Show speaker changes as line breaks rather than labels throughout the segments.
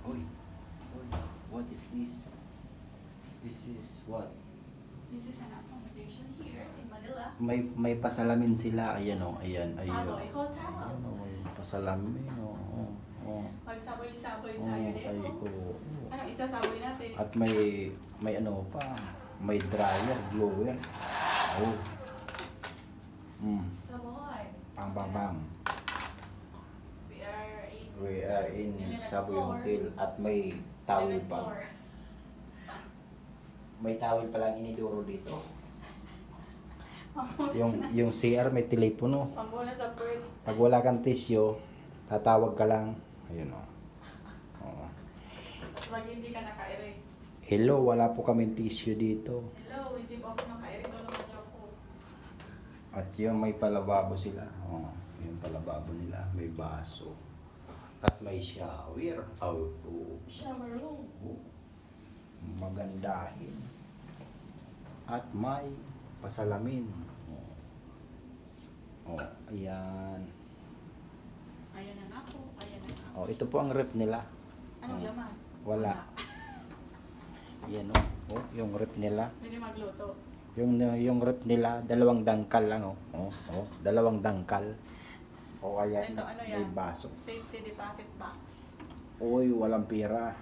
Oy, oy, what is this? This is what?
This is an accommodation here in Manila.
May pasalamin sila. Ayan o, ayan, ayun.
Savoy Hotel.
Ayan o, may pasalamin o.
Magsaboy-saboy
Oh,
tayo
ay,
dito.
oo.
Anong isasaboy natin?
At may ano pa, may dryer, blower. Oh.
Savoy.
Pang bang bang.
We are in
We are in
11th
Savoy
floor.
Hotel at may towel
11th
pa.
floor.
May towel pa lang iniduro dito.
Pambunas na.
Yung CR may telepono.
Pambunas sa bird.
Pag wala kang tissue, tatawag ka lang. Ayun o. Oo.
Pag hindi ka naka-erect.
Hello, wala po kaming tissue dito.
Hello, hindi po ako naka-erect. Tulungan niyo ako.
At yung may palababo sila. Oh, yung palababo nila, may baso. At may shower. Oh.
Shower room.
Magandahin. At may pasalamin. Oh, ayan.
Ayan na nga po. Ayan na nga.
Oh, ito po ang rep nila.
Anong laman?
Wala. Ayan oh, yung rep nila.
Hindi magluto.
Yung rep nila, dalawang dangkal lang oh. Dalawang dangkal. O ayan,
Ito, ano
may
yan?
baso.
Safety deposit box.
Uy, walang pira.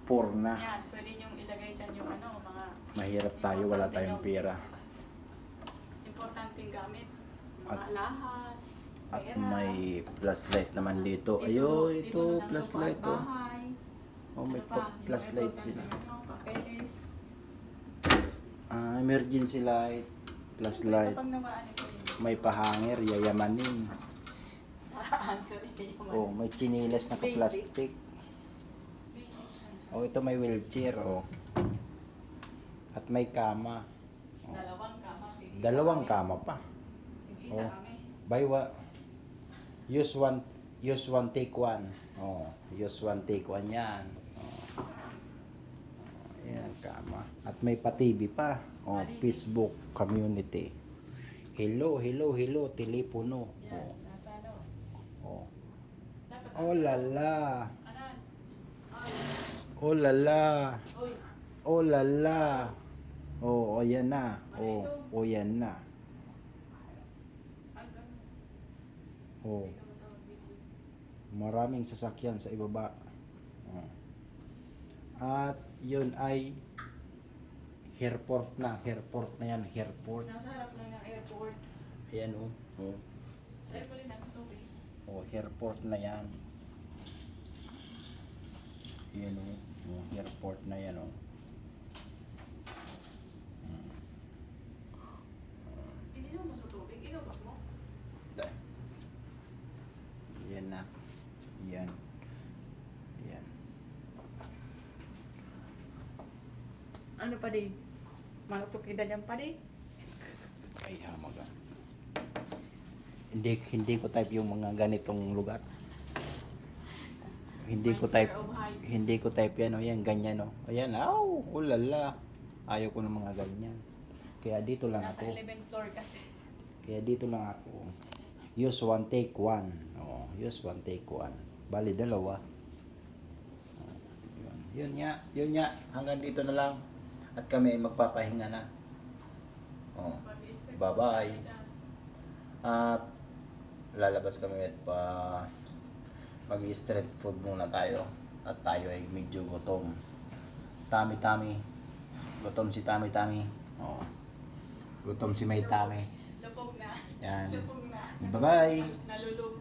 Poor na.
Yan, pwede niyong ilagay dyan yung ano, mga
Mahirap tayo, wala tayong pira.
importanteng gamit. Mga
At-
alahas,
At
pera.
may flashlight naman dito.
Dito
Ito,
na lang
flashlight
lupa at
oh.
bahay.
Oh, may
Ano pa? Yung
flashlight
importante
sila.
ano, papeles.
Emergency light, flashlight.
Kapag namaan ito yun.
May pahanger, yayamanin. Oh, may chinilas na plastic.
Basic yan.
Oh, ito may wheelchair oh. At may kama. Oh.
Dalawang kama. tig-isa
Dalawang
kami.
kama pa.
Tig-isa
Oh.
kami.
Buy one. Use one take one. Oh, use one take one 'yan. Oh. Ayan, kama. At may pa-TV pa. Oh,
Malinis.
Facebook community. Hello, telepono.
Yan,
Oh.
nasa ano.
Oh.
Dapat
Oh la la.
Anan?
Oh la la.
Uy,
Oh la la. Oh, ayan na. Oh, oh yan na.
ang ganun.
Oh,
Ikaw matawag video.
maraming sasakyan sa ibaba. Oh. At yun ay airport na yan, airport.
Nasa harap lang ng airport.
Ayan oh. Oh,
Sa airport lang natin tubig.
oh airport na yan. Ayan oh. Oh, airport na yan oh.
Ininom mo sa tubig, inubos mo.
Dahil. Yan na. Yan. Yan.
Ano pa din? Maluksukidan yan pa din?
Ay, hamaga. Hindi ko type yung mga ganitong lugar. Hindi ko type. Hindi ko type yan, oh, yan ganyan oh. Ayan, aw, ulala. Ayaw ko ng mga ganyan. Kaya dito lang
Nasa
ako.
11th floor kasi.
Kaya dito lang ako. Use one take one. Oh, use one take one. Bali dalawa. Oh, yun nga. Hanggang dito na lang. At kami ay magpapahinga na. Oh, bye-bye. At lalabas kami at mag-street food muna tayo. At tayo ay medyo gutom. Tami-tami. Gutom si Tami-tami. Oh. Gutom si May Tami.
Lupog na.
Yan.
Lupog na.
Bye-bye.
Nalulupog